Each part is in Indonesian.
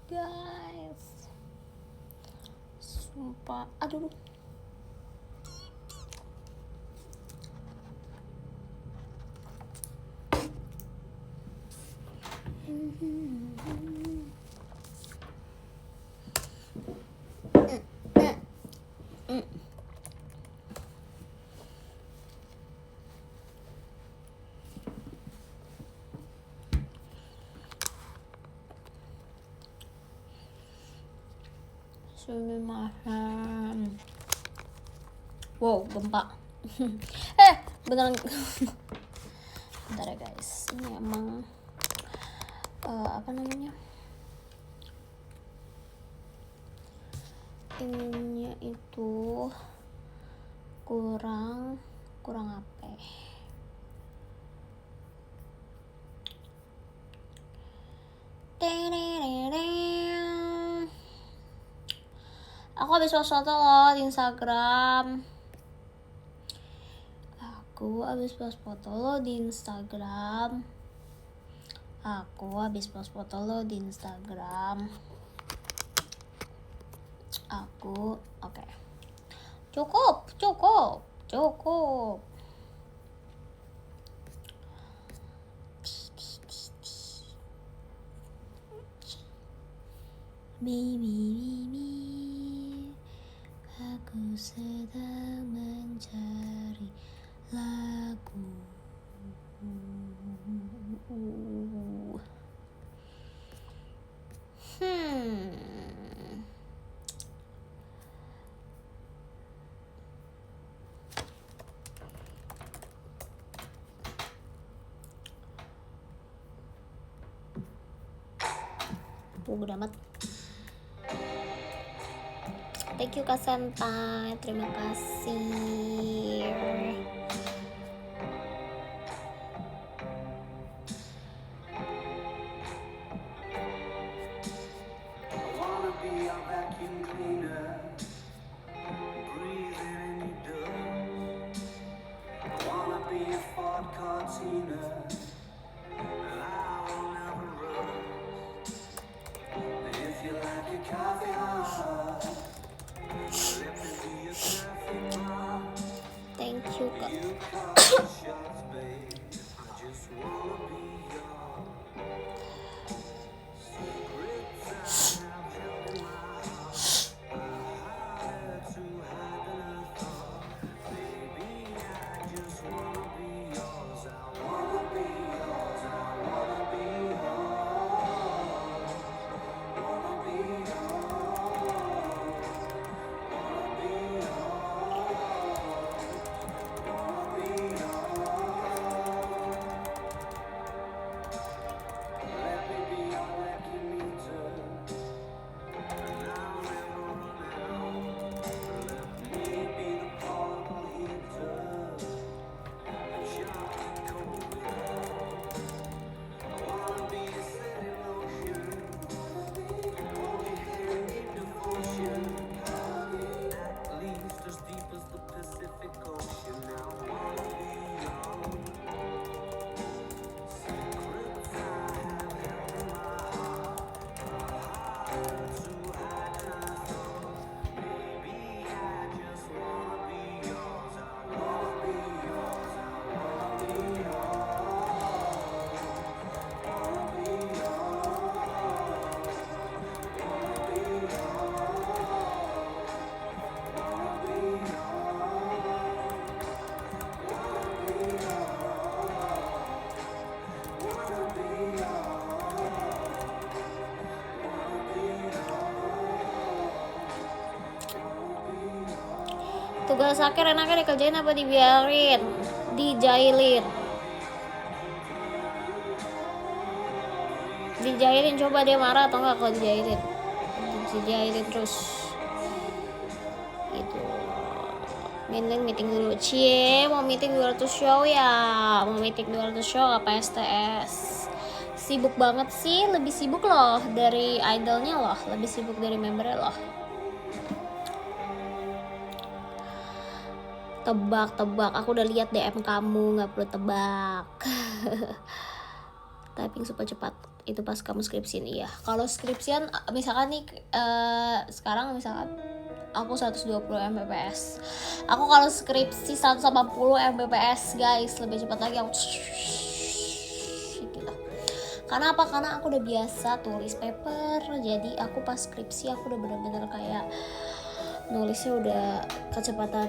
guys. Sumpah, aduh. Sumimasen. Wow, gempa. Beneran. Bentar ya guys, ini emang apa namanya, ininya itu kurang apa. Aku habis post foto loh di Instagram. Aku habis post foto lo di Instagram. Oke. Cukup. Mimi, aku sedang mencari lagu. Udah amat. Thank you Kak Senpai, terima kasih. Thank you Kak. Tugas akhir enaknya dikerjain apa dibiarin? Dijailin, coba dia marah atau enggak kalau dijailin terus gitu. Meeting dulu. Mau meeting 200 show ya? Mau meeting 200 show apa STS? Sibuk banget sih, lebih sibuk loh dari idolnya loh, lebih sibuk dari membernya loh. Tebak, aku udah lihat DM kamu, nggak perlu tebak. Typing super cepat. Itu pas kamu skripsian, iya. Kalau skripsian misalkan nih sekarang misalkan aku 120 Mbps. Aku kalau skripsi 180 Mbps, guys. Lebih cepat lagi aku gitu. Karena apa? Karena aku udah biasa tulis paper. Jadi aku pas skripsi aku udah bener-bener kayak nulisnya udah kecepatan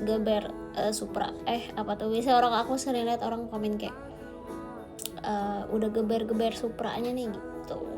geber Supra. Apa tuh? Biasa aku sering lihat orang komen kayak udah geber Supranya nih gitu.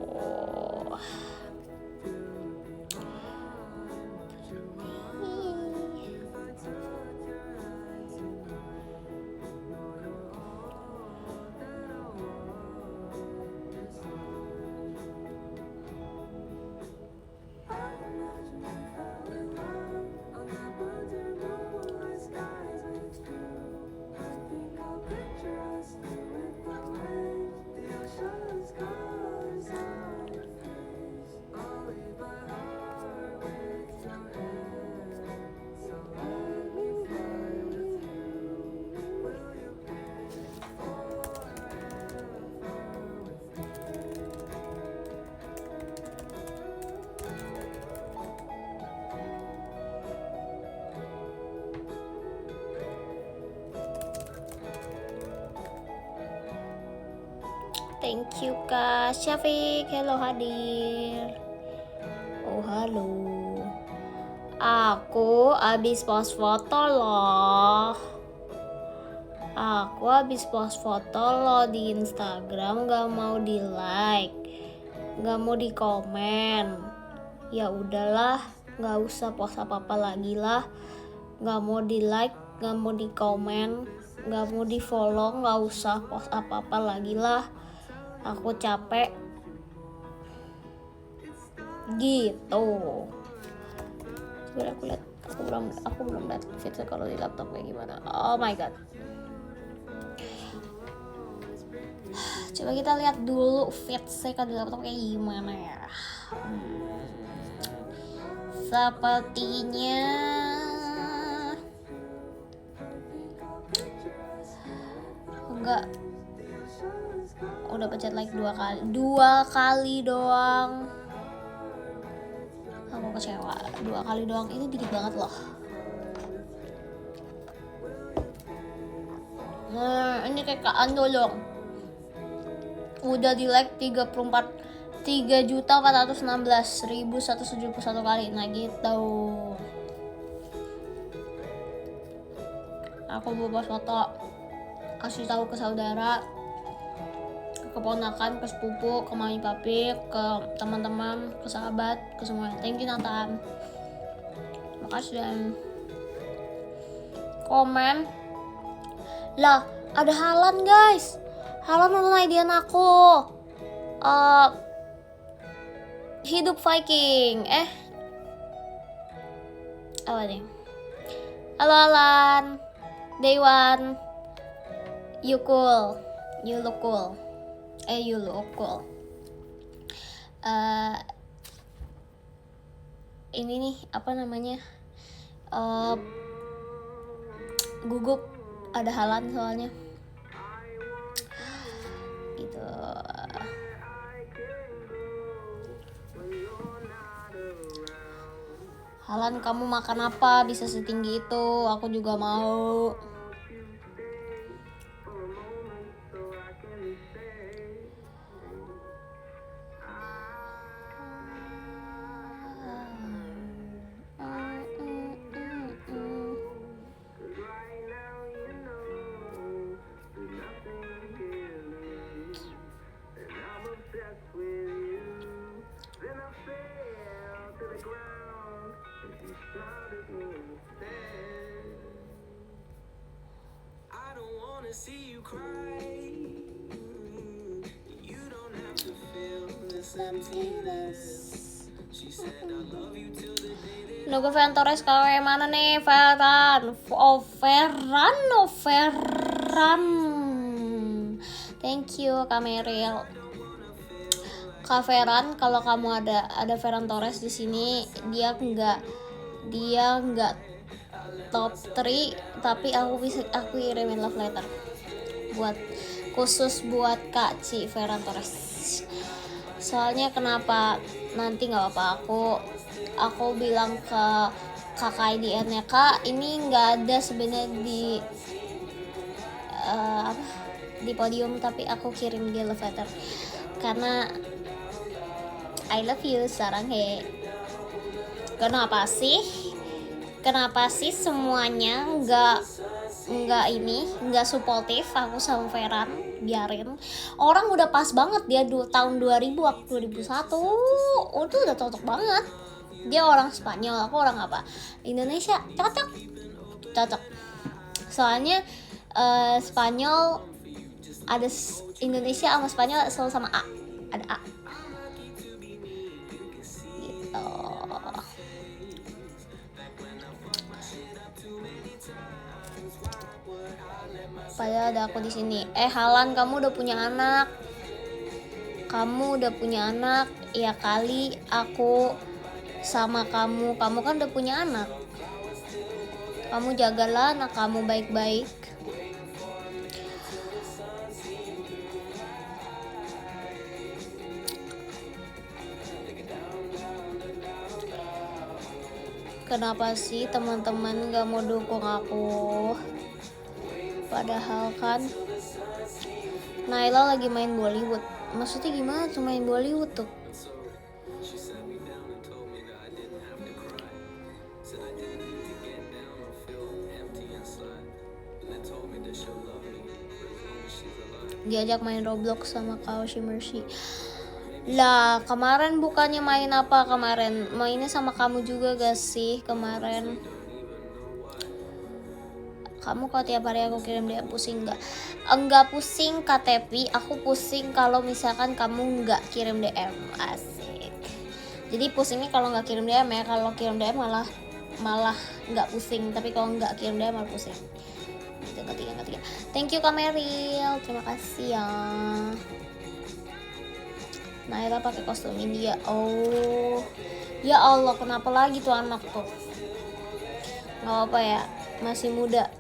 Thank you Kak Syafiq, hello hadir. Oh halo. Aku abis post foto loh. Aku habis post foto lo di Instagram, gak mau di like, gak mau di komen. Ya udahlah, gak usah post apa-apa lagi lah. Gak mau di like, gak mau di komen, gak mau di follow, gak usah post apa-apa lagi lah. Aku capek gitu. Coba aku lihat, aku belum lihat feature kalau di laptop kayak gimana. Oh my god. Coba kita lihat dulu feature kalau di laptop kayak gimana ya. Sepertinya enggak, udah pencet like dua kali doang. Aku kecewa, 2 kali doang, ini dikit banget loh. Nah ini kayak Kak Ando dong, udah di like 3.416.171 kali. Nah gitu. Aku buat foto, kasih tahu ke saudara, ke keponakan, ke sepupu, ke mami papi, ke teman-teman, ke sahabat, ke semua. Thank you Nathan. Makasih dan komen. Lah, ada Halan guys. Halan nonton idean aku. Hidup Viking. Apa nih? Halo Alan. Day one. You cool. You look cool. You look cool. Ini nih, apa namanya? Gugup. Ada Halan soalnya. Gitu. Halan, kamu makan apa bisa setinggi itu? Aku juga mau. Logo Ferran Torres KW mana nih? Ferran. Thank you Kak Meril. Kak Ferran, kalau kamu ada Ferran Torres di sini, dia nggak top 3, tapi aku kirimin love letter. khusus buat Kak Ci Ferran Torres. Soalnya kenapa nanti nggak apa-apa, aku bilang ke kakak IDN-nya, Kak ini nggak ada sebenarnya di podium, tapi aku kirim dia love letter karena I love you sarang he. Kenapa sih semuanya nggak suportif aku sama Ferran? Biarin, orang udah pas banget, dia tahun 2000 aku 2001 itu udah cocok banget. Dia orang Spanyol, aku orang apa, Indonesia, cocok. Soalnya Spanyol ada, Indonesia sama Spanyol selalu sama A, ada A gitu. Padahal ada aku di sini. Halan, kamu udah punya anak? Ya kali aku sama kamu kan udah punya anak. Kamu jagalah anak kamu baik-baik. Kenapa sih teman-teman gak mau dukung aku? Padahal kan Naila lagi main Bollywood. Maksudnya gimana tuh main Bollywood tuh? Diajak main Roblox sama Kaushi Mercy. Lah kemarin bukannya main apa kemarin? Mainnya sama kamu juga gak sih kemarin? Kamu kalau tiap hari aku kirim DM pusing nggak? Enggak pusing KTP, aku pusing kalau misalkan kamu nggak kirim DM. Asik. Jadi pusingnya kalau nggak kirim DM ya, kalau kirim DM malah nggak pusing, tapi kalau nggak kirim DM malah pusing. Itu ketiga. Thank you Kak Meryl, terima kasih ya. Naila pakai kostum India. Oh, ya Allah, kenapa lagi tuh anak tuh? Nggak apa ya, masih muda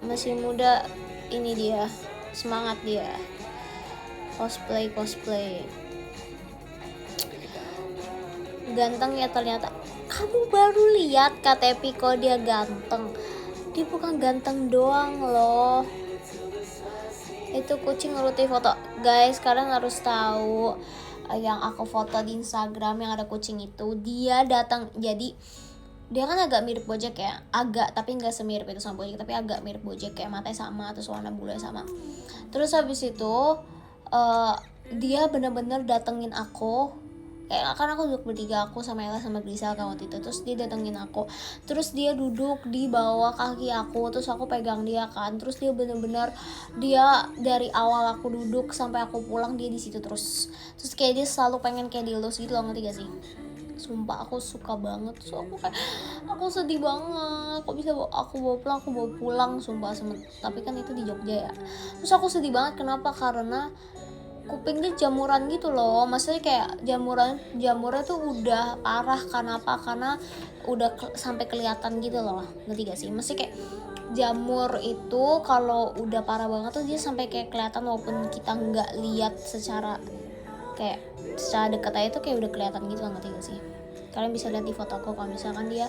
ini dia, semangat dia cosplay. Ganteng ya ternyata. Kamu baru lihat KTP kok dia ganteng? Dia bukan ganteng doang loh. Itu kucing ngerutin foto. Guys, kalian harus tahu, yang aku foto di Instagram yang ada kucing itu, dia datang, jadi dia kan agak mirip Bojack ya, tapi nggak semirip itu sama Bojack, tapi agak mirip Bojack, kayak matanya sama, terus warna bulunya sama. Terus habis itu dia bener-bener datengin aku, kayak kan aku duduk bertiga, aku sama Ella sama Grisel kan waktu itu. Terus dia datengin aku, terus dia duduk di bawah kaki aku, terus aku pegang dia kan, terus dia bener-bener, dia dari awal aku duduk sampai aku pulang dia di situ terus kayak dia selalu pengen kayak dielus gitu loh, ngerti gak sih? Sumpah aku suka banget. So aku sedih banget, kok bisa aku bawa pulang sumpah. Tapi kan itu di Jogja ya. Terus aku sedih banget, kenapa? Karena kuping dia jamuran gitu loh. Maksudnya kayak jamurnya tuh udah parah. Kenapa? Karena udah sampai kelihatan gitu loh, ngerti gak sih? Maksudnya kayak jamur itu kalau udah parah banget tuh dia sampai kayak kelihatan, walaupun kita nggak lihat secara dekat aja tuh kayak udah kelihatan gitu, ngerti gak sih? Kalian bisa lihat di foto aku kalau misalkan dia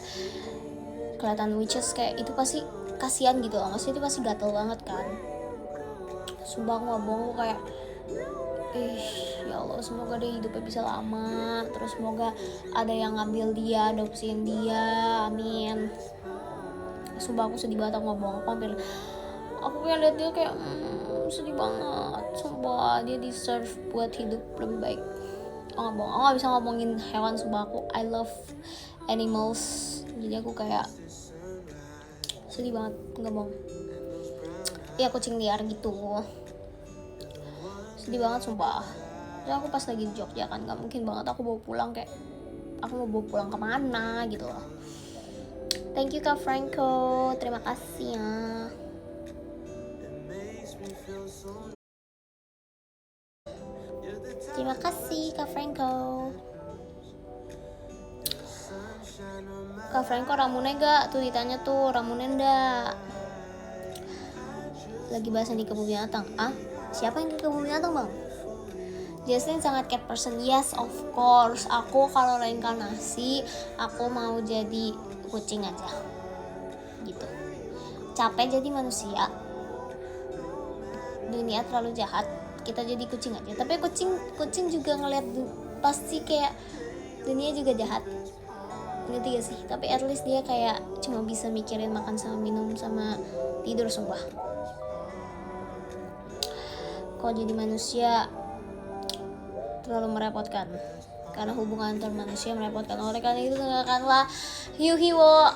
kelihatan, which is kayak itu pasti kasihan gitu loh. Maksudnya itu pasti gatel banget kan. Sumpah aku gak bohong, kayak ya Allah, semoga dia hidupnya bisa lama, terus semoga ada yang ngambil dia, adopsiin dia, amin. Sumpah aku sedih banget, aku gak bohong, aku pengen lihat dia kayak sedih banget. Sumpah dia deserve buat hidup lebih baik. Aku gak bisa ngomongin hewan, sumpah aku I love animals, jadi aku kayak sedih banget, gak bohong. Ya kucing liar gitu, sedih banget sumpah. Terus aku pas lagi di Jogja kan, gak mungkin banget aku bawa pulang, kayak aku mau bawa pulang kemana gitu loh. Thank you Kak Franco, terima kasih ya. Terima kasih Kak Franco. Kak Franco Ramune gak? Tuh ditanya tuh, Ramune ndak? Lagi bahasan di kebun binatang. Siapa yang ke kebun binatang bang? Jesslyn sangat cat person. Yes of course. Aku kalau reinkarnasi aku mau jadi kucing aja gitu. Capek jadi manusia, dunia terlalu jahat, kita jadi kucing aja. Tapi kucing juga ngeliat pasti kayak dunia juga jahat, ngerti gak sih? Tapi at least dia kayak cuma bisa mikirin makan sama minum sama tidur. Sumpah kalau jadi manusia terlalu merepotkan, karena hubungan antar manusia merepotkan. Oleh karena itu dengarkanlah Yuhiwo.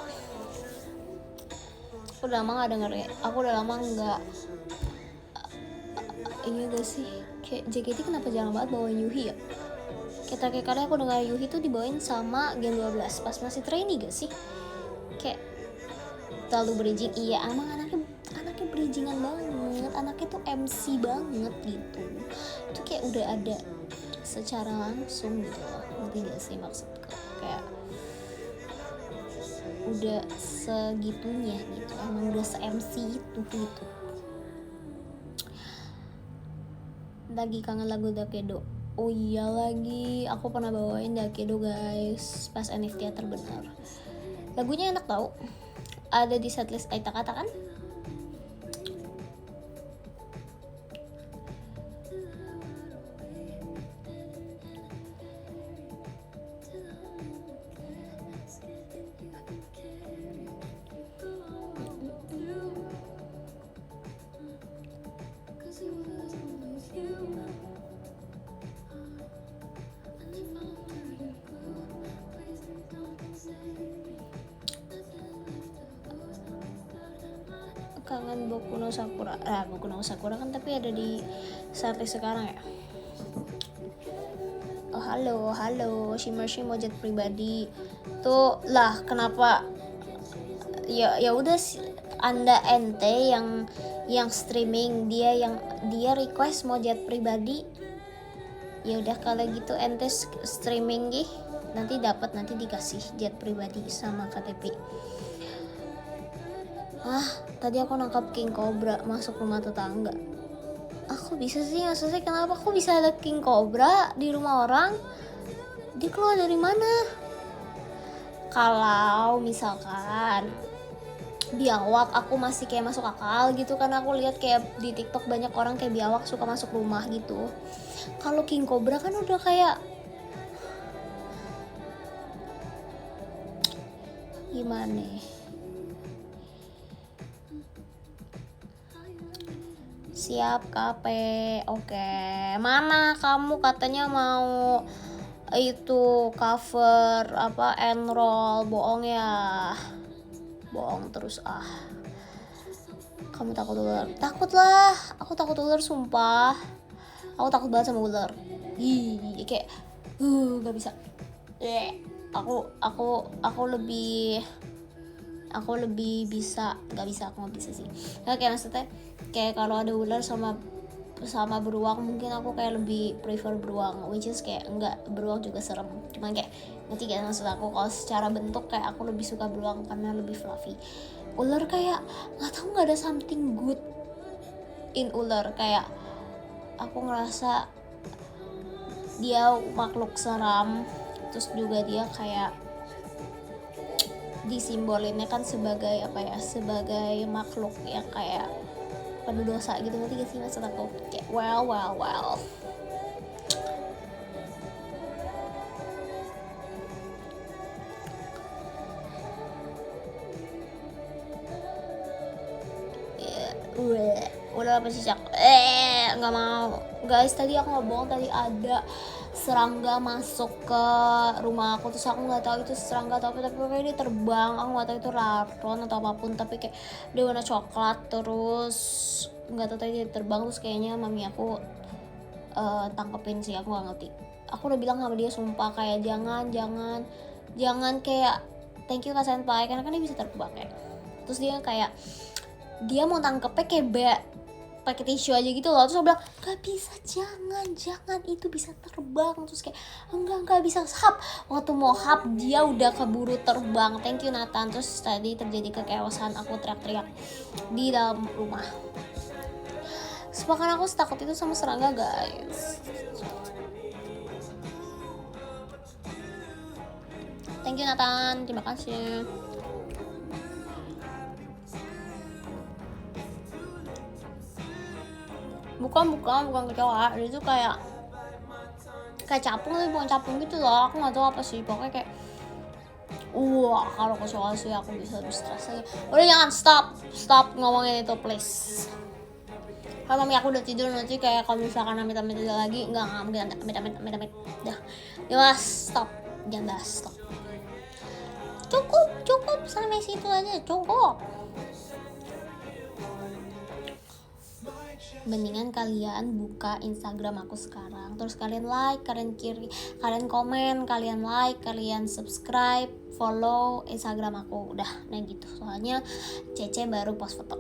Aku udah lama gak denger ya, aku udah lama gak iya gak sih, kayak JKT kenapa jarang banget bawain Yuhi ya. Kayak terakhir kali aku dengar Yuhi tuh dibawain sama Gen 12 pas masih trainee gak sih, kayak terlalu bridging. Iya emang anaknya bridgingan banget, anaknya tuh MC banget gitu. Itu kayak udah ada secara langsung gitu loh, ngerti gak sih maksudku, kayak udah segitunya gitu, emang udah se-MC itu gitu. Lagi kangen lagu Dakedo. Oh iya lagi, aku pernah bawain Dakedo guys pas NF Theater benar. Lagunya enak tau, ada di setlist Aita Kata kan. Kangen Boku no Sakura. Boku no Sakura kan tapi ada di setlist sekarang ya. Oh halo Shimmer Mojet pribadi tuh lah, kenapa ya udah Anda ente yang streaming, dia request mau jet pribadi. Ya udah kalau gitu ente streaming gih, nanti dikasih jet pribadi sama KTP. Tadi aku nangkap King Cobra masuk rumah tetangga. Aku bisa sih, maksudnya kenapa aku bisa ada King Cobra di rumah orang? Dia keluar dari mana? Kalau misalkan biawak, aku masih kayak masuk akal gitu, karena aku lihat kayak di TikTok banyak orang kayak biawak suka masuk rumah gitu. Kalau King Cobra kan udah kayak gimana? Siap KP. Oke. Mana kamu katanya mau itu cover apa enroll, bohong ya. Bohong terus Kamu takut ular? Takut lah. Aku takut ular sumpah. Aku takut banget sama ular. Kayak gak bisa. Aku lebih bisa, aku nggak bisa sih. Kayak maksudnya kayak kalau ada ular sama beruang, mungkin aku kayak lebih prefer beruang, which is kayak enggak, beruang juga serem, cuman kayak ngerti gak maksud aku, kalau secara bentuk kayak aku lebih suka beruang karena lebih fluffy. Ular kayak nggak ada something good in ular, kayak aku ngerasa dia makhluk seram, terus juga dia kayak disimbolinnya kan sebagai apa ya, sebagai makhluk yang kayak penuh dosa gitu, ngerti gak sih maksud aku, kayak well udah apa sih Cak? Nggak mau guys. Tadi aku nggak bohong, tadi ada serangga masuk ke rumah aku, terus aku nggak tahu itu serangga atau apa, tapi pokoknya dia terbang. Aku nggak tahu itu laron atau apapun, tapi kayak dia warna coklat, terus nggak tahu tadi dia terbang, terus kayaknya mami aku tangkepin sih, aku nggak ngerti. Aku udah bilang sama dia sumpah kayak jangan kayak thank you Kak Senpai, karena kan dia bisa terbang ya. Terus dia kayak dia mau tangkepnya kayak pakai tisu aja gitu loh, terus aku bilang gak bisa, jangan itu bisa terbang, terus kayak enggak bisa hap, waktu mau hap dia udah keburu terbang. Thank you Nathan. Terus tadi terjadi kekeosan, aku teriak-teriak di dalam rumah. Bahkan aku setakut itu sama serangga guys. Thank you Nathan, terima kasih. Bukan kecoa, dia tuh kayak capung tapi bukan capung gitu loh. Aku nggak tahu apa sih, pokoknya kayak kalau kecoa sih aku bisa lebih stres aja. Udah jangan stop ngomongin itu please. Kalau mami aku udah tidur nanti kayak kalau misalkan amit-amit lagi nggak mungkin amit dah. Ya stop, jangan bahas stop. Cukup sampai situ aja cukup. Mendingan kalian buka Instagram aku sekarang, terus kalian like, kalian komen, kalian like, kalian subscribe, follow Instagram aku, udah nah gitu. Soalnya Cece baru post foto.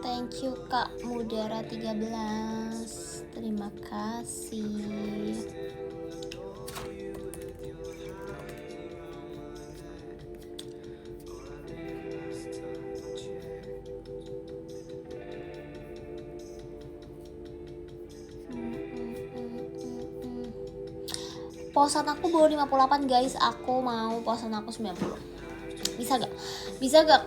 Thank you Kak Mudara 13. Terima kasih. Posan aku baru 58 guys. Aku mau posan aku 90. Bisa gak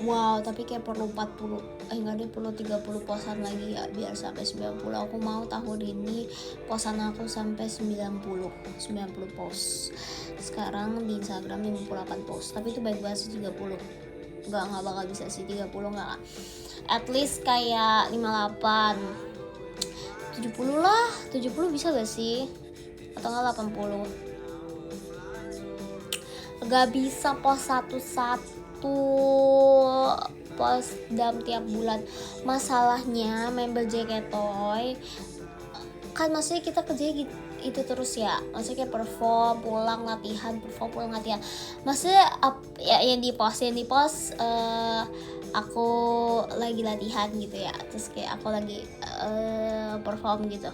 wow, tapi kayak perlu 40 enggak deh, perlu 30 posan lagi ya biar sampai 90. Aku mau tahun ini posan aku sampai 90 post. Sekarang di Instagram 58 post, tapi itu baik banget sih 30. Enggak bakal bisa sih 30, enggak. At least kayak 58 70 lah. 70 bisa gak sih? Atau enggak 80? Gak bisa post satu-satu, post dalam tiap bulan. Masalahnya member Jaketoy kan, maksudnya kita kerja itu terus ya, maksudnya kayak perform pulang latihan, maksudnya ya, yang di post aku lagi latihan gitu ya, terus kayak aku lagi perform gitu.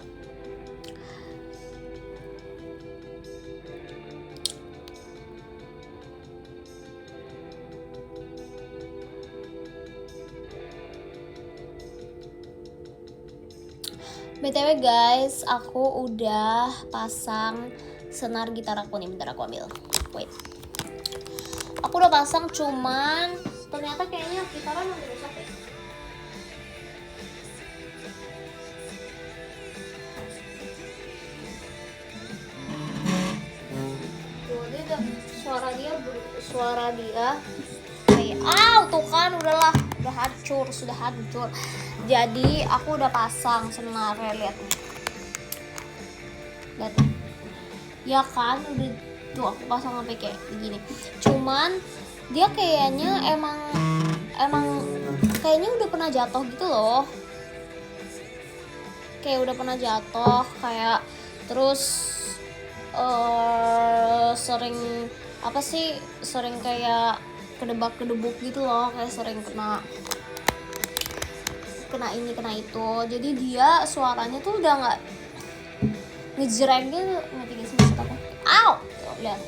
BTW guys, aku udah pasang senar gitar aku nih, bentar aku ambil. Wait. Aku udah pasang, cuman ternyata kayaknya gitarnya masih rusak ya. Tuh, dia udah, suara dia kayak tuh kan sudah hancur. Jadi aku udah pasang senarnya, lihat ya kan, udah tuh aku pasang sampai kayak begini. Cuman dia kayaknya emang kayaknya udah pernah jatuh gitu loh, kayak udah pernah jatuh, kayak terus sering kayak kedebuk gitu loh, kayak sering kena ini kena itu. Jadi dia suaranya tuh udah nggak ngejreng gitu, ngerti gak sih maksud aku? Tuh, lihat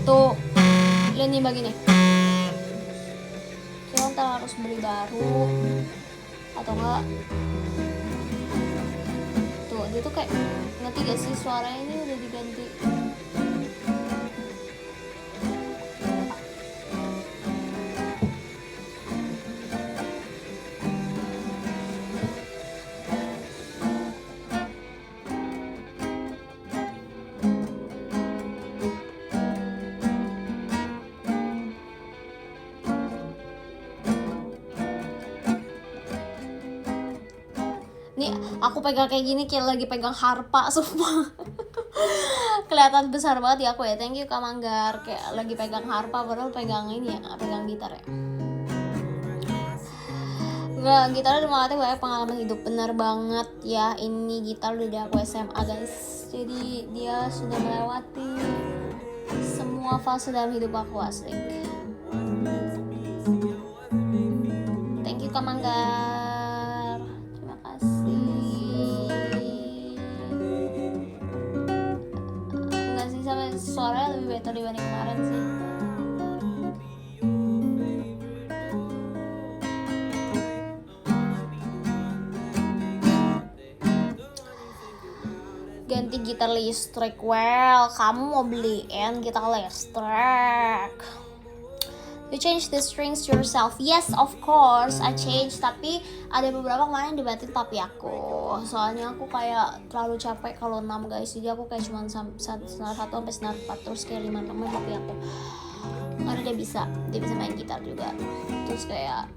tuh, lihat nih begini. Kita ntar harus beli baru atau enggak. Tuh, dia tuh kayak, ngerti gak sih, suaranya ini udah diganti. Nih aku pegang kayak gini kayak lagi pegang harpa, sumpah. Kelihatan besar banget ya aku ya. Thank you Kak Manggar. Kayak lagi pegang harpa padahal pegang ini ya, pegang gitar ya. Nggak, gitar udah melatih banyak pengalaman hidup. Benar banget ya, ini gitar udah dari aku SMA guys. Jadi dia sudah melewati semua fase dalam hidup aku, asik. Thank you Kak Manggar. Terima kasih. Enggak sih, sampai suaranya lebih better dibanding kemarin sih. Ganti gitar listrik. Well, kamu mau beliin gitar listrik? You change the strings yourself? Yes, of course, I change. Tapi ada beberapa kemarin dibatin papi aku. Soalnya aku kayak terlalu capek kalau 6 guys. Jadi aku kayak cuma senar 1 sampai senar 4, terus kayak 5 6 papi aku. Karena dia bisa main gitar juga. Terus kayak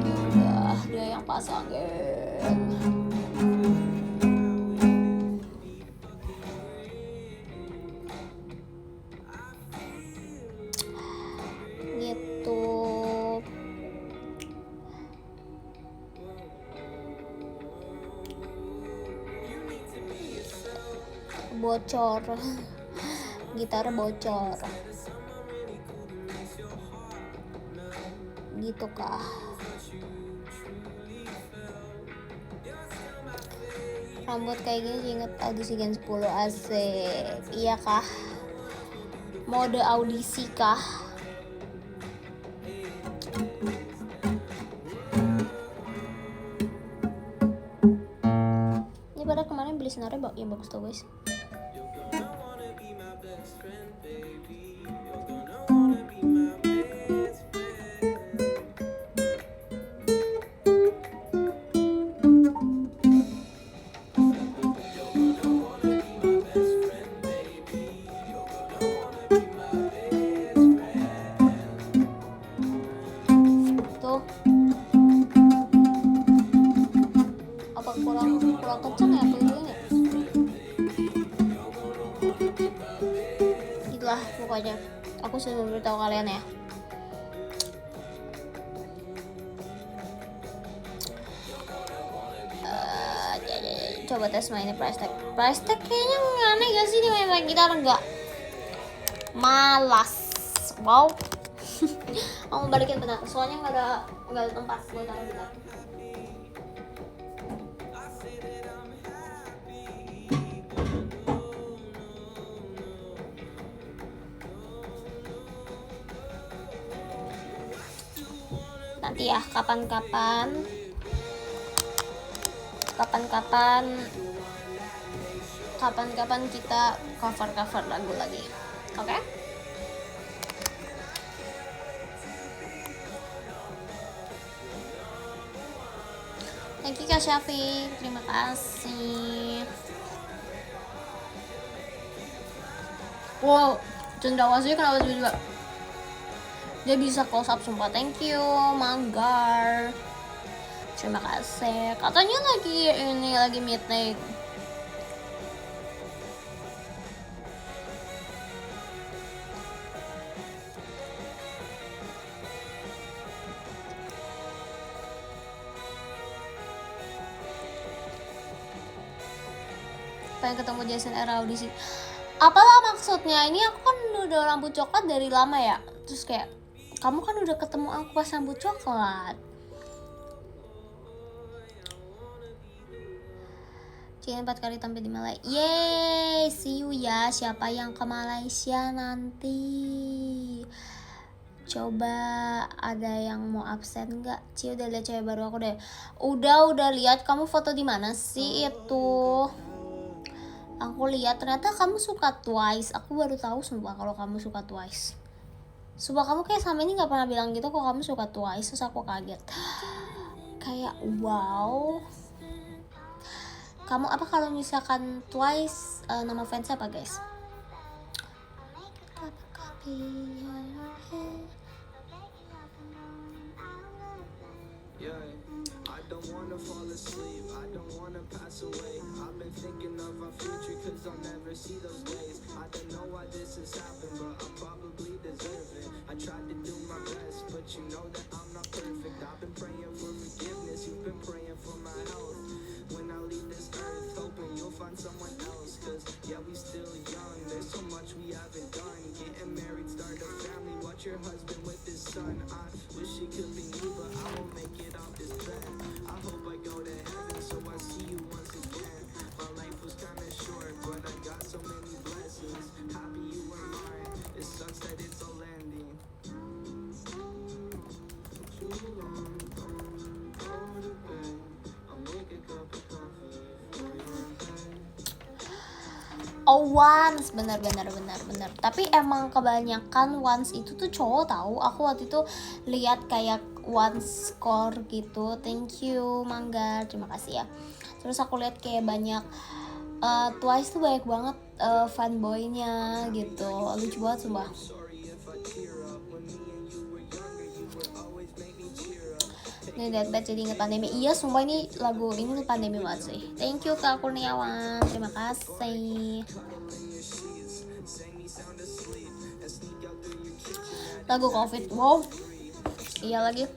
ya udah dia yang pasangin. Bocor, gitar bocor gitu kah? Rambut kayak gini inget audisi Gen 10, asik. Iya kah? Mode audisi kah? Ini pada kemarin beli senarnya ya bagus tuh guys. Kurang kenceng ya pilihannya. Itulah pokoknya aku sudah memberitahu kalian ya. Coba tes mainnya price tag kayaknya aneh gak sih, nih main gitar enggak malas. Wow. Mau balikin bentar soalnya nggak ada tempat buat taruh gitar. Nanti ya kapan-kapan kita cover lagu lagi, oke? Okay? Thank you Kak Syafiq, terima kasih. Wow, cendrawasih kenapa juga dia bisa close up sumpah. Thank you Manggar, terima kasih. Katanya lagi midnight. Pengen ketemu Jason era audisi. Apalah maksudnya? Ini aku kan udah rambut coklat dari lama ya. Terus kayak kamu kan udah ketemu aku pas rambut coklat. Jangan 4 kali tampil di Malaysia. Yeay, see you ya. Siapa yang ke Malaysia nanti? Coba ada yang mau absen nggak? Ci udah lihat cewek baru aku deh. Udah lihat. Kamu foto di mana sih itu? Aku lihat ternyata kamu suka Twice. Aku baru tahu sumpah kalau kamu suka Twice. Sumpah kamu kayak sama ini nggak pernah bilang gitu kok kamu suka Twice. Terus aku kaget. Kayak wow. Kamu apa kalau misalkan Twice nama fansnya apa guys? don't wanna pass away. I've been thinking of our future, cause I'll never see those days. I don't know why this has happened, but I probably deserve it. I tried to do my best, but you know that I'm not perfect. I've been praying for forgiveness, you've been praying for my health. When I leave this earth, hoping you'll find someone else. Cause yeah, we still young, there's so much we haven't done. Getting married, start a family, watch your husband with his son. I wish it could be me, but I won't make it off this bed. I hope I go to heaven, so I see you once again. My life was kinda short, but I got so many blessings. Happy you were mine, it sucks that it's all ending. Too long, don't go to bed. I'll make a cup of coffee for your head. Oh, Once, benar. Tapi emang kebanyakan Once itu tuh cowok tahu. Aku waktu itu lihat kayak Once score gitu. Thank you Mangga, terima kasih ya. Terus aku lihat kayak banyak Twice tuh banyak banget fanboynya gitu. Lucu banget sumpah. Ini Deathbed jadi inget pandemi. Iya sumpah ini lagu ini tuh pandemi banget sih. Thank you Kak Kurniawan, terima kasih. Lagu COVID, wow. Iya lagi.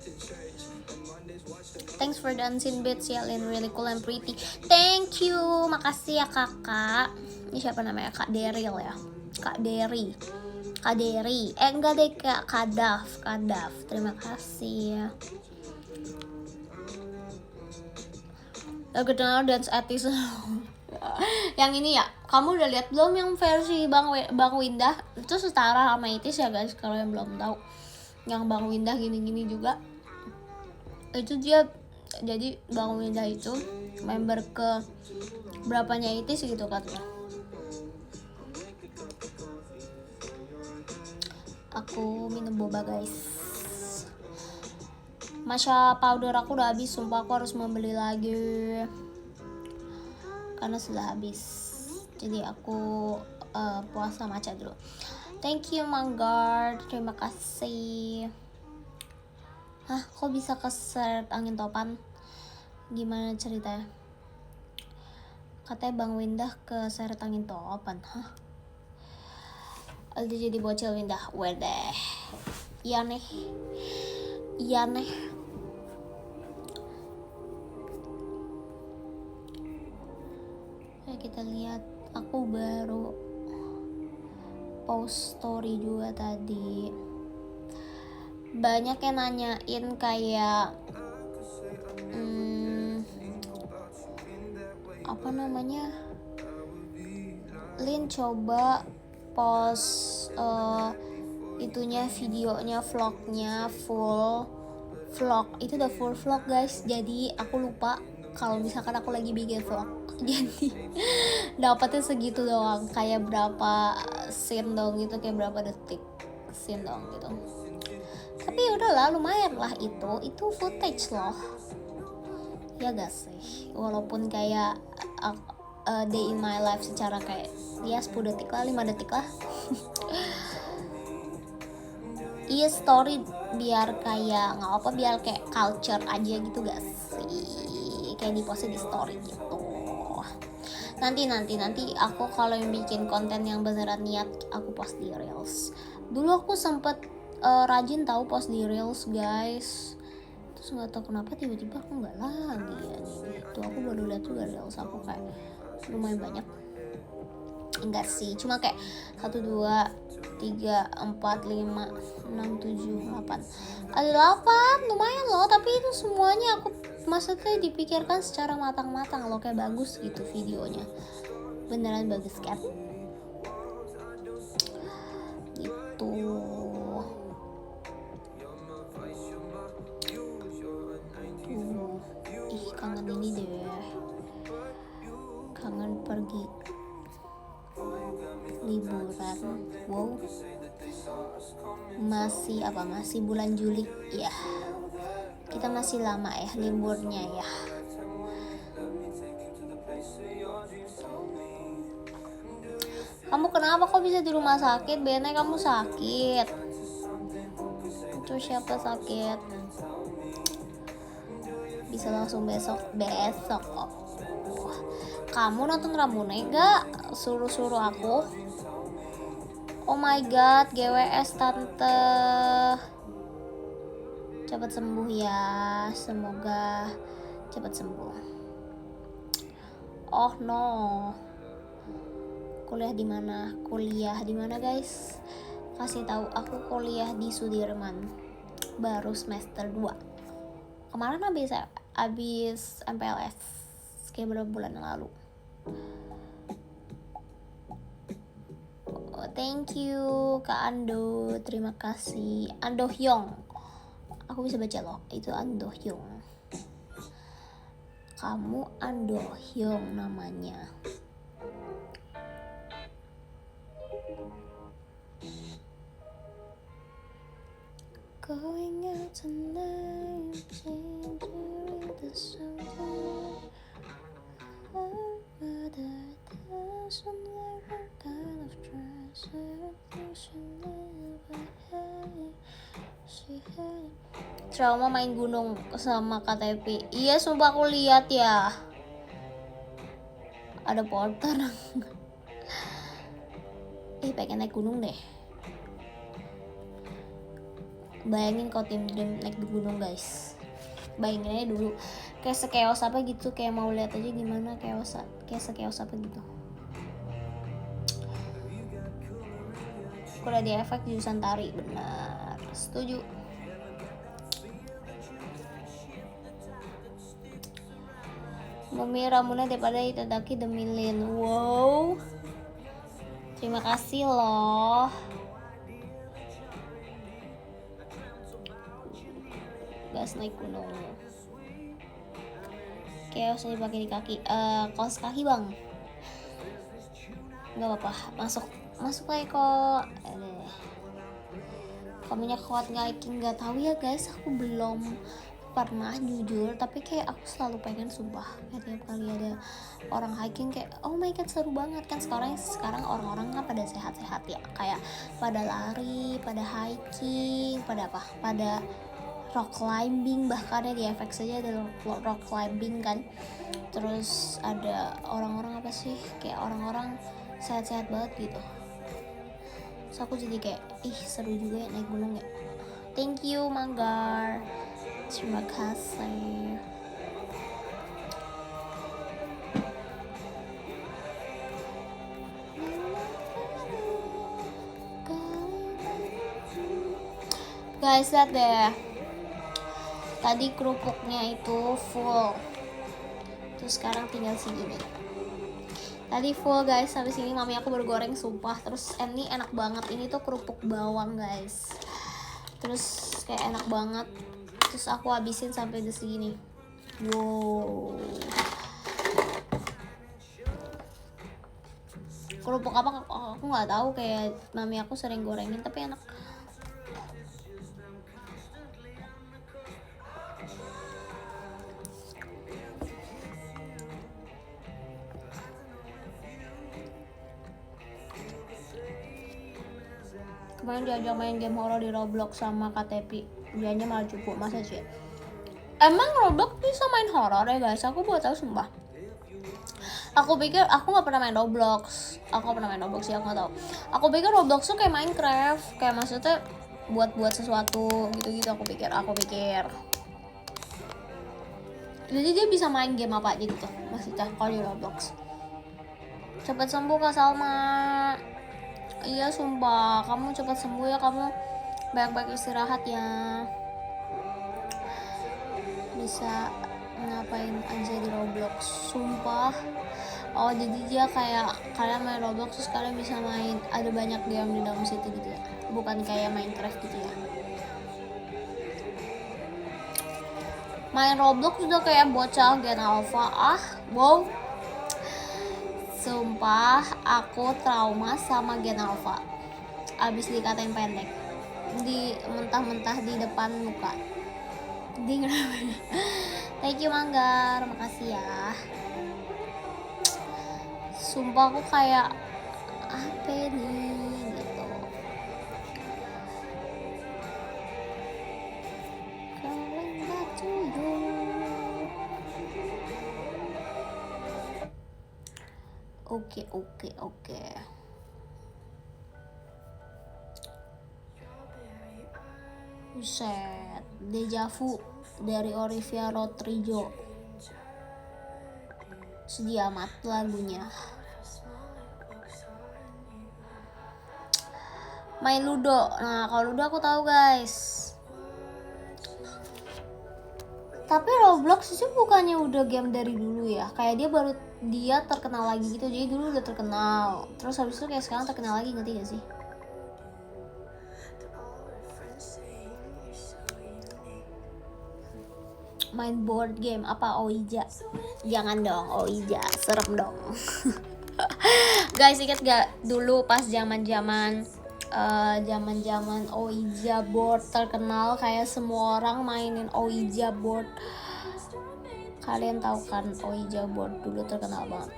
Thanks for dancing beats ya, Lin, really cool and pretty. Thank you, makasih ya kakak. Ini siapa namanya? Kak Deril ya. Kak Deri. Enggak deh, Kak Kadaf. Terima kasih ya. Lagu Donald Dance Artist. Yang ini ya, kamu udah lihat belum yang versi Bang Windah? Itu setara sama Itis ya guys, kalau yang belum tahu. Yang Bang Windah gini-gini juga. Itu dia, jadi Bang Windah itu member ke berapanya Itis gitu katanya. Aku minum boba guys. Matcha powder aku udah habis, sumpah aku harus membeli lagi karena sudah habis. Jadi aku puasa matcha dulu. Thank you Manggard, terima kasih. Hah, kok bisa keseret angin topan? Gimana ceritanya? Katanya Bang Windah keseret angin topan. Hah? Aldi jadi bocil Windah. Wedeh. Iya nih. Kita lihat, aku baru post story juga tadi. Banyak yang nanyain kayak apa namanya, Lin coba post itunya, videonya, vlognya full vlog. Itu udah full vlog guys, jadi aku lupa kalau misalkan aku lagi bikin vlog. Jadi dapatnya segitu doang, kayak berapa scene dong gitu, kayak berapa detik scene dong gitu. Tapi udahlah, lumayan lah, itu footage loh ya gak sih, walaupun kayak day in my life secara kayak ya 10 detik lah, 5 detik lah. Iya story biar kayak nggak apa, biar kayak culture aja gitu gak sih, kayak diposting di story gitu. Nanti aku kalau yang bikin konten yang beneran niat, aku post di reels. Dulu aku sempet rajin tahu post di reels guys, terus nggak tahu kenapa tiba-tiba aku nggak lagi ya nih. Tuh aku baru lihat juga reels aku kayak lumayan banyak. Enggak sih, cuma kayak 1, 2, 3, 4, 5, 6, 7, 8. Ada 8, lumayan loh. Tapi itu semuanya aku maksudnya dipikirkan secara matang-matang loh, kayak bagus gitu videonya. Beneran bagus kan? Gitu. Ih, kangen ini deh. Kangen pergi liburan. Wow, masih bulan Juli ya, kita masih lama ya liburnya ya. Kamu kenapa kok bisa di rumah sakit? Biasanya kamu sakit. Itu siapa sakit? bisa langsung besok. Oh. Kamu nonton Ramune gak? Suruh aku. Oh my god, GWS tante. Cepat sembuh ya, semoga cepat sembuh. Oh no. Kuliah di mana guys? Kasih tahu aku kuliah di Sudirman. Baru semester 2. Kemarin habis MPLS kayak beberapa bulan yang lalu. Oh, thank you Kak Ando, terima kasih. Ando Hyung. Aku bisa baca loh, itu Ando Hyung. Kamu Ando Hyung namanya. Going out tonight, changing the something. Mother doesn't like what kind of dress she never had. She had. Trauma main gunung sama KTP. Iya, sumpah aku lihat ya. Ada porter. Pengen naik gunung deh. Bayangin kalau tim Dream naik di gunung guys. Bayangin aja dulu kayak sekeos apa gitu, kayak mau lihat aja gimana kayak sekeos apa gitu. Aku udah di efek jurusan tari, benar, setuju. Mami Ramuna daripada Itadaki The Million. Wow, terima kasih loh. Gas naik gunung. Kayak usah dipakai di kaki. Kaos kaki bang. Nggak apa-apa. Masuk aja kok. Kamunya kuat nggak hiking? Nggak tahu ya guys. Aku belum pernah jujur. Tapi kayak aku selalu pengen sumpah. Kayak tiap kali ada orang hiking kayak oh my god seru banget kan. Sekarang orang-orang kan pada sehat-sehat ya. Kayak pada lari, pada hiking, pada apa? Pada rock climbing, bahkan ya di FX saja ada rock climbing kan. Terus ada orang-orang apa sih, kayak orang-orang sehat-sehat banget gitu. So aku jadi kayak seru juga ya naik gunung ya. Thank you Manggar, terima kasih. Guys, lihat deh, tadi kerupuknya itu full, terus sekarang tinggal segini. Tadi full guys, habis ini mami aku baru goreng sumpah. Terus ini enak banget, ini tuh kerupuk bawang guys. Terus kayak enak banget. Terus aku habisin sampai udah segini. Wow. Kerupuk apa aku nggak tahu, kayak mami aku sering gorengin tapi enak. Kemarin diajak main game horror di Roblox sama KTP, dianya malah cukup, masa sih? Emang Roblox bisa main horror ya guys? Aku baru tahu sumpah. Aku pikir, aku nggak pernah main Roblox. Aku nggak tahu. Aku pikir Roblox tuh kayak Minecraft, kayak maksudnya buat sesuatu gitu. Aku pikir. Jadi dia bisa main game apa aja gitu maksudnya kalau di Roblox. Cepat sembuh Kak Salma. Iya sumpah, kamu cepat sembuh ya, kamu banyak-banyak istirahat ya. Bisa ngapain aja di Roblox, sumpah. Oh jadi dia kayak kalian main Roblox terus kalian bisa main, ada banyak game di dalam situ gitu ya, bukan kayak Minecraft gitu ya. Main Roblox udah kayak bocah Gen Alpha. Wow, sumpah aku trauma sama Gen Alpha. Abis dikatain pendek, mentah-mentah di depan muka. Thank you Manggar, makasih ya. Sumpah aku kayak apa nih gitu. Calling back to you. Oke. Buset, Deja Vu dari Olivia Rodrigo. Sedih amat lagunya. Main Ludo. Nah, kalau Ludo aku tahu, guys. Tapi Roblox itu bukannya udah game dari dulu ya? Kayak dia terkenal lagi gitu. Jadi dulu udah terkenal. Terus habis itu kayak sekarang terkenal lagi, ngerti gak sih? Main board game apa Ouija? Jangan dong, Ouija, serem dong. Guys, inget gak dulu pas zaman-zaman Ouija board terkenal, kayak semua orang mainin Ouija board. Kalian tahu kan Ouija board dulu terkenal banget.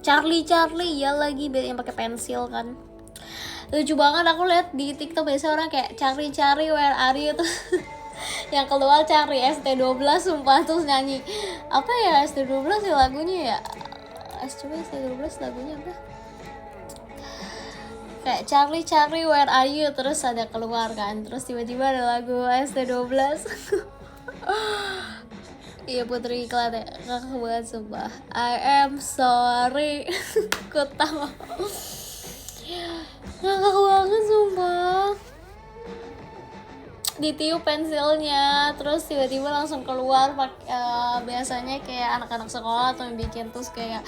Charlie ya lagi yang pakai pensil kan. Lucu banget, aku lihat di TikTok biasa orang kayak Charlie where are you tuh. Yang keluar cari ST12 sumpah, terus nyanyi apa ya ST12 ya lagunya ya. ST12 lagunya apa? Kayak Charlie where are you, terus ada keluar kan, terus tiba-tiba ada lagu ST12. Iya, Putri iklan ya, kakak banget sumpah. I am sorry. Ketawa ngakak banget sumpah. Ditiup pensilnya, terus tiba-tiba langsung keluar biasanya kayak anak-anak sekolah atau yang bikin, terus kayak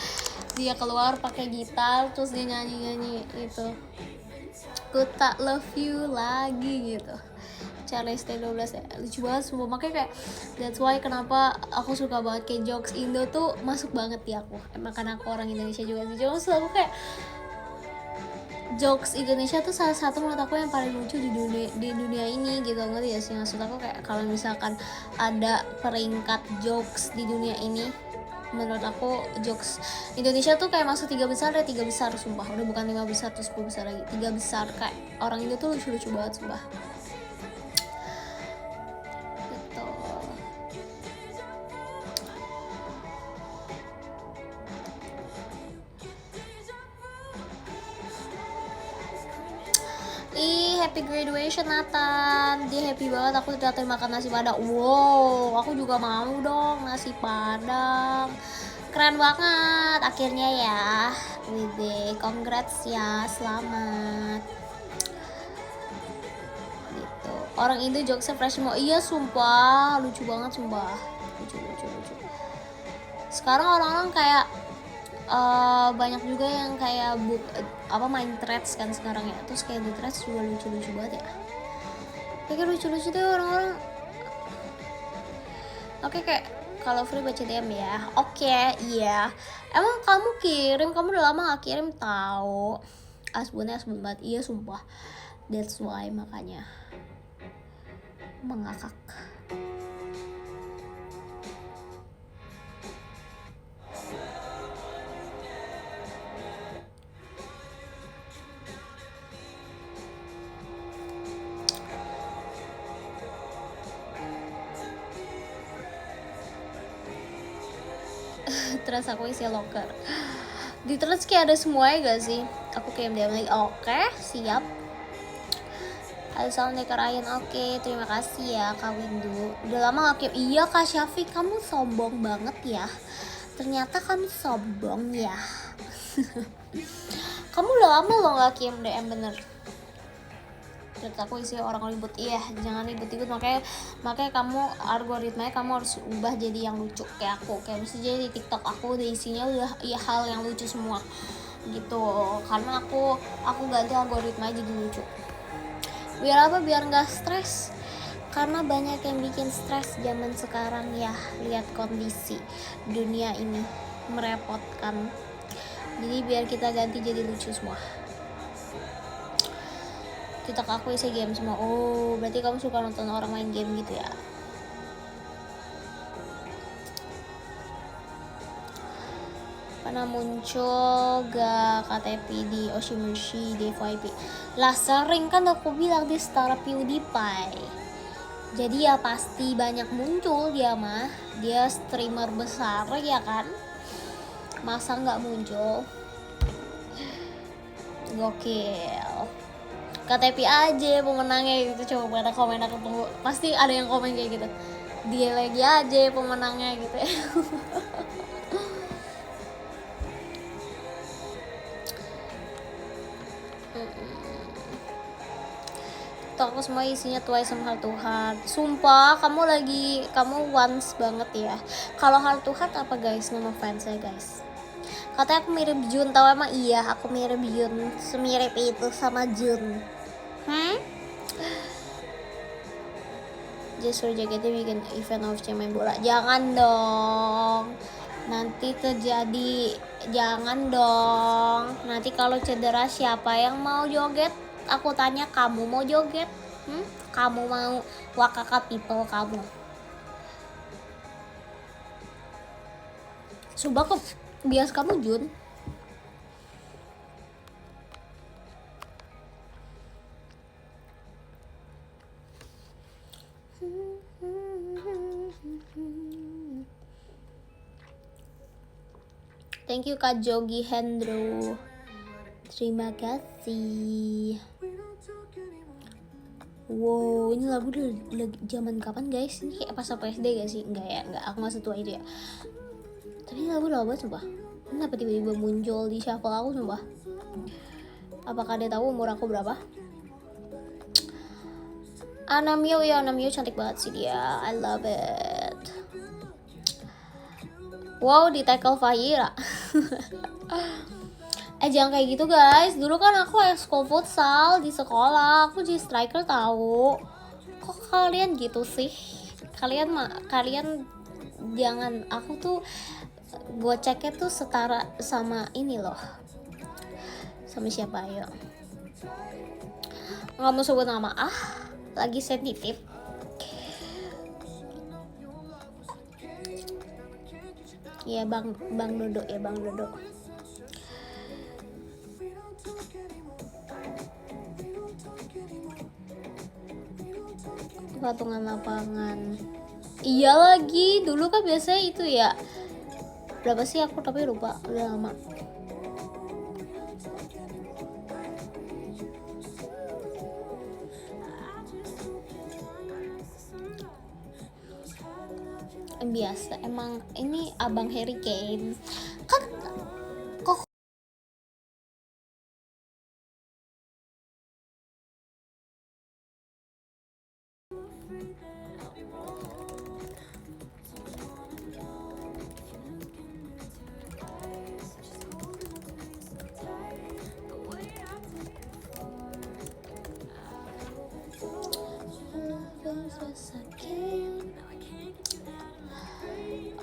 dia keluar pakai gitar, terus dia nyanyi itu Ku tak love you lagi gitu. Charlie ST12 ya, lucu banget semua. Makanya kayak that's why kenapa aku suka banget kayak jokes Indo tuh masuk banget di aku. Emang karena aku orang Indonesia juga sih. Jokes aku kayak jokes Indonesia tuh salah satu menurut aku yang paling lucu di dunia ini gitu, ngerti ya sih? Maksud aku kayak kalau misalkan ada peringkat jokes di dunia ini, menurut aku jokes Indonesia tuh kayak masuk 3 besar sumpah. Udah bukan 5 besar terus 10 besar lagi, 3 besar. Kayak orang Indo tuh lucu-lucu banget sumpah gitu. Happy graduation Nathan. Dia happy banget aku datang makan nasi padang. Wow, aku juga mau dong nasi padang. Keren banget akhirnya ya. Wede, congrats ya, selamat. Gitu. Orang Indo jokesnya fresh semua. Iya sumpah, lucu banget sumpah. Lucu. Sekarang orang-orang kayak banyak juga yang kayak main threads kan sekarang ya, terus kayak di threads juga lucu banget ya, kayak lucu tuh orang-orang. Oke, kayak kalau free baca DM ya. Oke, iya. Emang kamu udah lama gak kirim tahu. Asbun banget, iya sumpah. That's why makanya mengakak. Terus aku isi locker. Di terus kayak ada semuanya gak sih? Aku kayak diam lagi. Oke, siap. Ada sound dekor Ayan. Oke, terima kasih ya Kak Windu. Udah lama gak kirim. Iya Kak Syafiq, kamu sombong banget ya. Ternyata kamu sombong ya. Kamu udah lama loh gak kirim DM bener. Terus aku isi orang ribut. Iya, jangan ribut-ribut, makanya kamu algoritmanya kamu harus ubah jadi yang lucu kayak aku. Kayak mesti jadi di TikTok aku udah isinya udah hal yang lucu semua gitu. Karena aku ganti algoritmanya jadi lucu. Biar apa? Biar nggak stres. Karena banyak yang bikin stres zaman sekarang ya. Lihat kondisi dunia ini merepotkan. Jadi biar kita ganti jadi lucu semua. TikTok aku isi game semua. Oh, berarti kamu suka nonton orang main game gitu ya. Pernah muncul gak KTP di Oshimushi di FYP? Lah sering kan aku bilang di setara PewDiePie. Jadi ya pasti banyak muncul dia mah. Dia streamer besar ya kan. Masa nggak muncul? Gokil. KTP aja pemenangnya gitu, coba pada komen aku tunggu. Pasti ada yang komen kayak gitu. Dia lagi aja pemenangnya gitu. Tuh aku semua isinya twice sama heart to heart. Sumpah kamu once banget ya. Kalau heart to heart apa guys nama fansnya guys? Katanya aku mirip Jun, tau emang iya aku mirip Jun, semirip itu sama Jun. Justru JKT bikin event of main bola. Jangan dong. Nanti terjadi, jangan dong. Nanti kalau cedera siapa yang mau joget? Aku tanya, kamu mau joget? Kamu mau Wakaka people kamu? Sumpah kok bias kamu Jun. Thank you Kak Jogi Hendro. Terima kasih. Wow, ini lagu udah zaman kapan guys? Ini kayak pas apa SD gak sih? Enggak ya, enggak. Aku gak setua itu ya. Tapi ini lagu lama sumpah. Kenapa tiba-tiba muncul di shuffle aku sumpah? Apakah dia tahu umur aku berapa? Anamio ya, Anamio cantik banget sih dia. I love it. Wow, di tackle Fahira. Jangan kayak gitu guys. Dulu kan aku ekskul futsal di sekolah. Aku jadi striker tahu. Kok kalian gitu sih? Kalian jangan, aku tuh goceknya tuh setara sama ini loh. Sama siapa ya? Nggak mau sebut nama lagi sensitif. Ya Bang Dodo ya Bang Dodo. Patungan lapangan. Iya lagi, dulu kan biasanya itu ya. Berapa sih aku tapi lupa, udah lama. Biasa emang ini Abang Harry Kane kan kok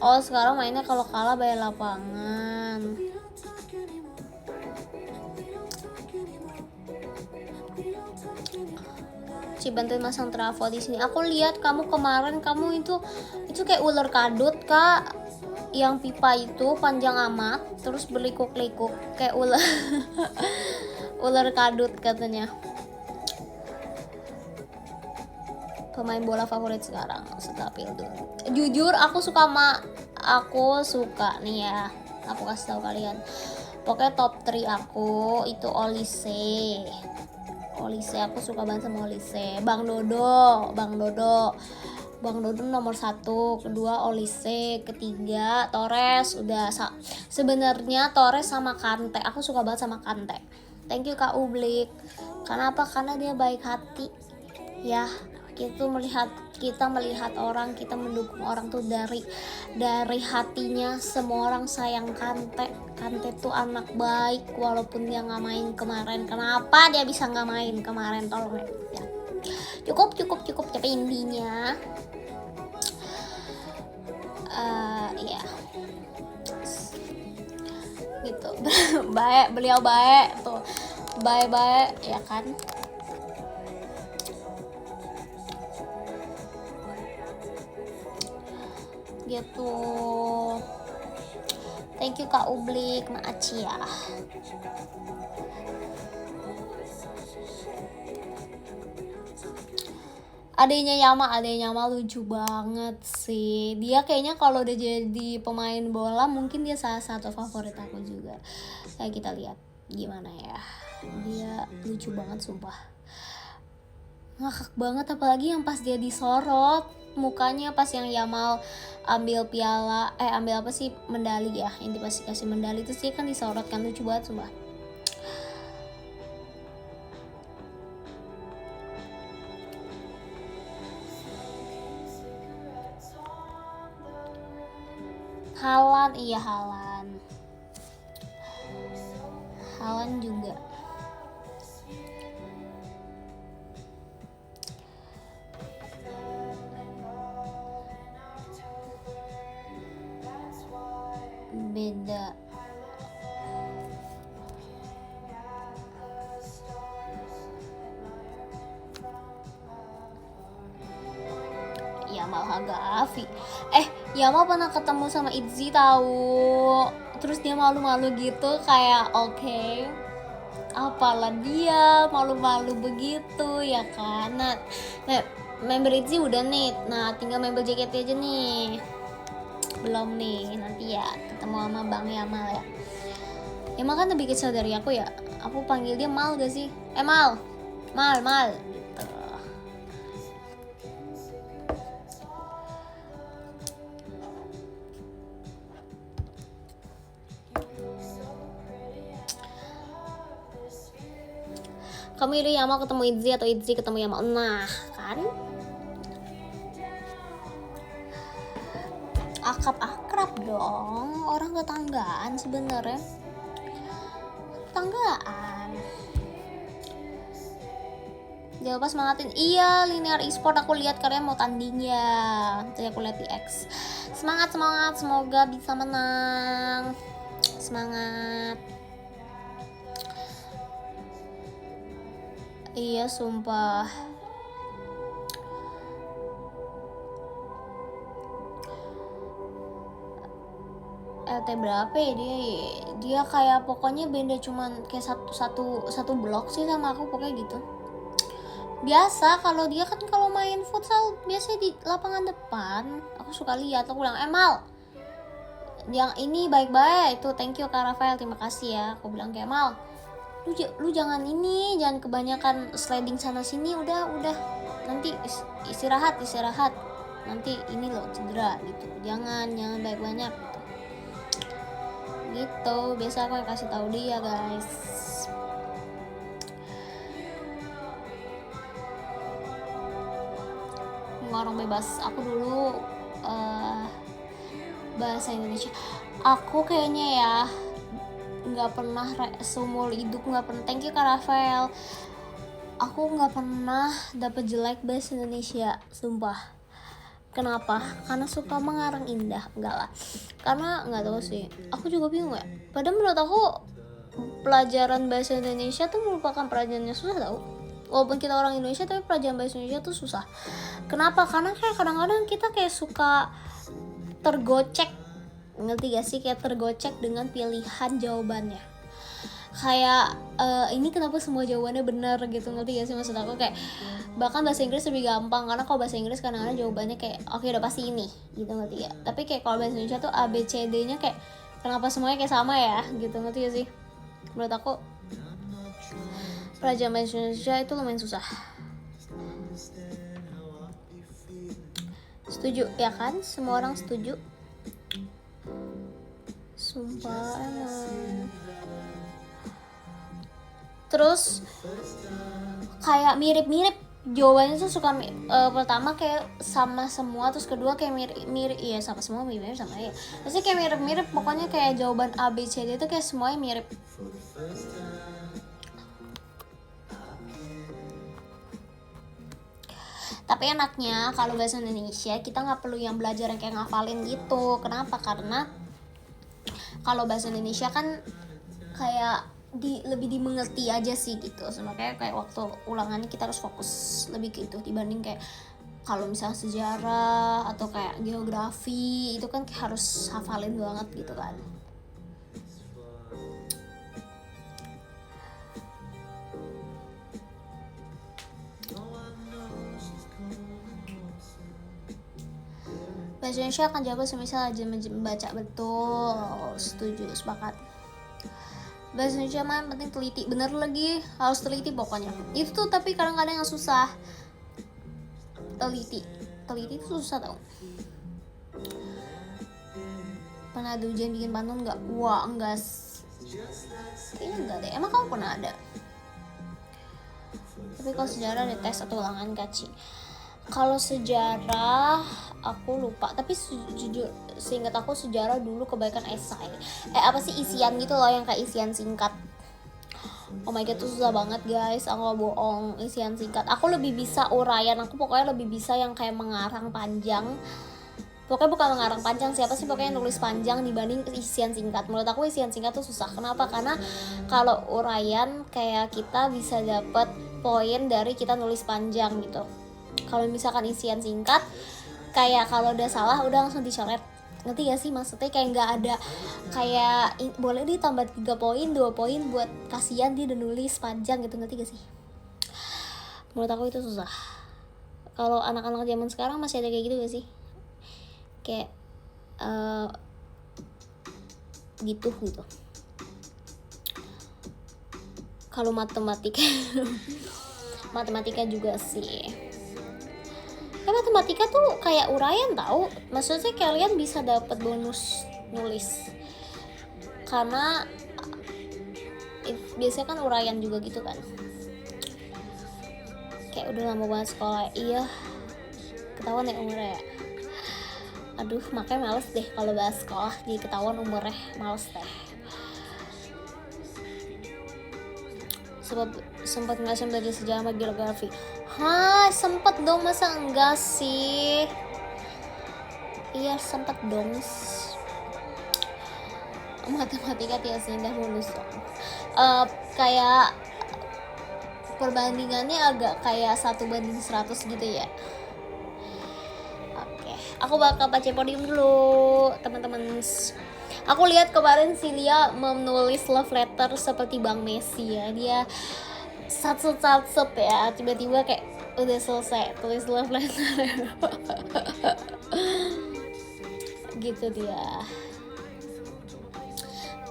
oh sekarang mainnya kalau kalah bayar lapangan. Bantuin masang trafo di sini. Aku lihat kamu kemarin itu kayak ular kadut kak, yang pipa itu panjang amat terus berlikuk-likuk kayak ular ular kadut katanya. Pemain bola favorit sekarang setelah Pildun. Jujur aku suka nih ya. Aku kasih tahu kalian. Pokoknya top 3 aku itu Olise, aku suka banget sama Olise. Bang Dodo nomor 1, kedua Olise, ketiga Torres. Udah sebenarnya Torres sama Kante, aku suka banget sama Kante. Thank you Kak Ublik. Kenapa? Karena dia baik hati ya. Kita melihat orang, kita mendukung orang tuh dari hatinya. Semua orang sayang Kante tuh anak baik walaupun dia nggak main kemarin. Kenapa dia bisa nggak main kemarin, tolong ya. Cukup tapi intinya ya gitu. Beliau baik tuh, baik ya kan. Gitu. Thank you Kak Ublik, Maaci ya. Adenya Yama lucu banget sih. Dia kayaknya kalau udah jadi pemain bola mungkin dia salah satu favorit aku juga. Kayak kita lihat gimana ya. Dia lucu banget sumpah. Ngakak banget apalagi yang pas dia disorot mukanya pas yang Yamal ambil piala ambil apa sih medali ya, yang pasti kasih medali itu sih kan disorot kan, lucu banget sumpah. Halan juga. Beda. Yamal Hagafi. Yamal pernah ketemu sama Itzy tahu. Terus dia malu-malu gitu kayak oke. Apalah dia malu-malu begitu ya kan. Nah, member Itzy udah nih. Nah, tinggal member JKT aja nih. Belum nih, nanti ya ketemu sama Bang Yamal ya. Yamal kan lebih kecil dari aku ya. Aku panggil dia Mal gak sih? Mal gitu. Kamu iri Yamal ketemu Itzy atau Itzy ketemu Yamal? Nah kan akrab dong, orang tetanggaan sebenarnya. Tetanggaan. Jangan lupa semangatin. Iya, Linear Esport aku lihat kalian mau tanding ya. Jadi aku lihat di X. Semangat, semoga bisa menang. Semangat. Iya, sumpah. LT berapa ya dia? Dia kayak pokoknya beda cuman kayak satu blok sih sama aku pokoknya gitu. Biasa kalau dia kan kalau main futsal biasanya di lapangan depan. Aku suka lihat, aku bilang Mal yang ini baik-baik itu, thank you Kak Rafael, terima kasih ya. Aku bilang kayak Mal lu jangan kebanyakan sliding sana sini, udah nanti istirahat nanti ini loh cedera gitu, jangan banyak gitu. Biasa aku yang kasih tahu dia guys. Orang bebas aku dulu bahasa Indonesia aku kayaknya ya nggak pernah seumur hidup nggak pernah, thank you Kak Rafael, aku nggak pernah dapet jelek bahasa Indonesia sumpah. Kenapa? Karena suka mengarang indah? Enggak lah, karena nggak tahu sih, aku juga bingung ya. Padahal menurut aku pelajaran bahasa Indonesia tuh merupakan pelajarannya susah tau. Walaupun kita orang Indonesia tapi pelajaran bahasa Indonesia tuh susah. Kenapa? Karena kayak kadang-kadang kita kayak suka tergocek, ngerti gak sih, kayak tergocek dengan pilihan jawabannya. Kayak ini kenapa semua jawabannya benar gitu, ngerti gak sih maksud aku? Kayak bahkan bahasa Inggris lebih gampang karena kalau bahasa Inggris kadang-kadang jawabannya kayak oke udah pasti ini gitu, ngerti gak? Tapi kayak kalau bahasa Indonesia tuh A B C D nya kayak kenapa semuanya kayak sama ya gitu, ngerti gak sih? Menurut aku pelajaran bahasa Indonesia itu lumayan susah. Setuju ya kan? Semua orang setuju. Sumpah emang. Terus kayak mirip-mirip jawabannya tuh suka pertama kayak sama semua, terus kedua kayak mirip iya sama semua, mirip sama ya. Pasti kayak mirip-mirip, pokoknya kayak jawaban A B C D itu kayak semuanya mirip. Tapi enaknya kalau bahasa Indonesia kita nggak perlu yang belajar yang kayak ngafalin gitu. Kenapa? Karena kalau bahasa Indonesia kan kayak lebih dimengerti aja sih gitu. Makanya kayak waktu ulangannya kita harus fokus lebih ke itu dibanding kayak kalau misalnya sejarah atau kayak geografi itu kan kayak harus hafalin banget gitu kan. Bahasa Indonesia akan jago semisal aja membaca. Betul, setuju, sepakat. Bahasa Indonesia mah yang penting teliti, bener lagi, harus teliti pokoknya. Itu tuh tapi kadang-kadang yang susah. Teliti itu susah tau. Pernah ada ujian bikin pantun nggak? Wah, enggak. Kayaknya enggak deh. Emang kamu pernah ada? Tapi kalau sejarah ada tes atau ulangan kaci. Kalau sejarah aku lupa, tapi jujur seingat aku sejarah dulu kebanyakan esai. Apa sih, isian gitu loh, yang kayak isian singkat. Oh my god, itu susah banget guys, aku gak bohong, isian singkat. Aku lebih bisa uraian, aku pokoknya lebih bisa yang kayak mengarang panjang. Pokoknya bukan mengarang panjang, siapa sih pokoknya nulis panjang dibanding isian singkat. Menurut aku isian singkat tuh susah. Kenapa? Karena kalau uraian kayak kita bisa dapat poin dari kita nulis panjang gitu. Kalau misalkan isian singkat, kayak kalau udah salah udah langsung dicoret. Ngerti gak sih maksudnya? Kayak nggak ada kayak boleh ditambah 3 poin 2 poin buat kasihan dia udah nulis panjang gitu, ngerti gak sih? Menurut aku itu susah. Kalau anak-anak zaman sekarang masih ada kayak gitu gak sih? Kayak gitu. Kalau matematika juga sih. Matematika tuh kayak uraian tau. Maksudnya kalian bisa dapat bonus nulis. Karena biasanya kan uraian juga gitu kan. Kayak udah lama banget sekolah. Iya, ketahuan ya umurnya ya. Aduh, makanya males deh kalau bahas sekolah, jadi ketahuan umurnya, males deh. Sempat nggak sih belajar sejarah sama geografi? Hah, sempet dong, masa enggak sih? Iya, sempet dong. Matematika tidak seindah mulus dong. Kayak perbandingannya agak kayak 1:100 gitu ya. Oke, aku bakal baca podium dulu, teman-teman. Aku lihat kemarin si Lia menulis love letter seperti Bang Messi ya. Dia sat ya, tiba-tiba kayak udah selesai tulis love letter. Gitu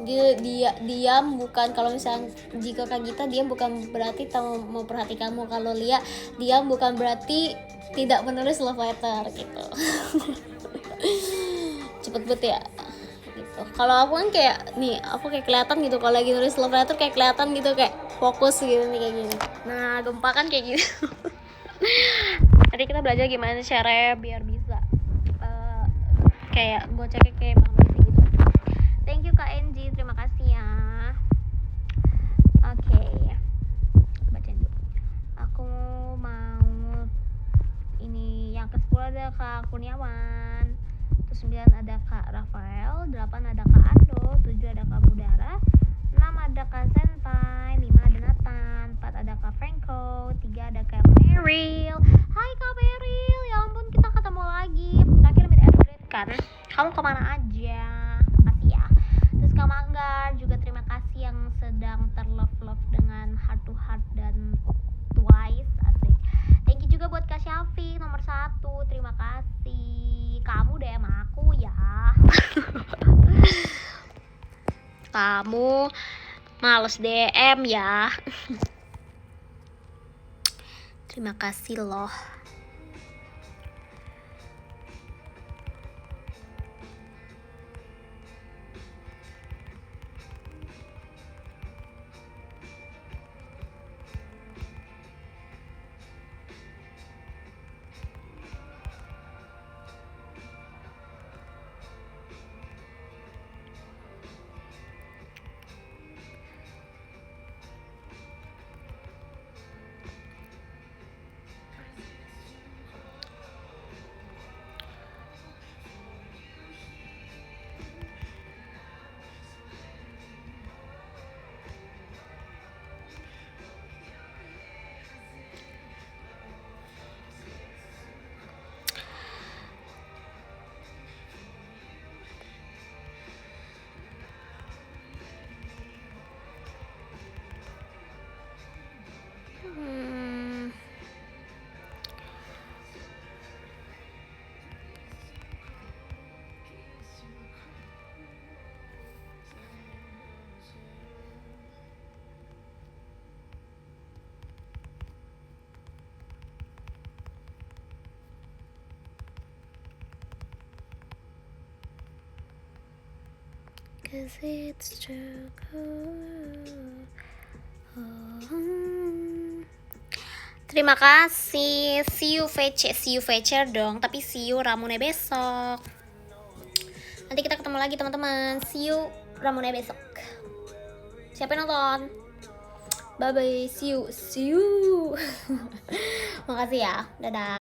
dia diam bukan, kalau misalnya jika Kak Gita diam bukan berarti mau perhatikanmu. Kalau Lia diam bukan berarti tidak menulis love letter gitu. Cepet banget ya gitu. Kalau aku kan kayak nih, aku kayak kelihatan gitu kalau lagi nulis love letter, kayak kelihatan gitu, kayak fokus gitu nih kayak gini. Nah, Gempa kan kayak gitu. Tadi kita belajar gimana caranya biar bisa kayak goceknya kayak Bang Messi gitu. Thank you Kak Enji, terima kasih ya. Oke, bacain dulu. Aku mau ini yang ke-10 ada Kak Kurniawan, terus 9 ada Kak Rafael, 8 ada Kak Ando, 7 ada Kak Budara, 6 ada Kak Senpai, 5 ada Nathan, 4 ada Kak Franco, 3 ada Kak Meryl. Hai Kak Meryl, ya ampun kita ketemu lagi. Terakhir mid grade kan? Kamu kemana aja? Makasih ya. Terus Kak Manggar juga terima kasih yang sedang terlove dengan heart to heart dan twice, asik. Thank you juga buat Kak Syafiq nomor 1, terima kasih. Kamu DM aku ya. Kamu males DM ya. Terima kasih loh. 'cause it's true. Terima kasih. See you VC dong, tapi see you Ramune besok. Nanti kita ketemu lagi teman-teman. See you Ramune besok. Siapa yang nonton? Bye bye. See you. Makasih ya. Dadah.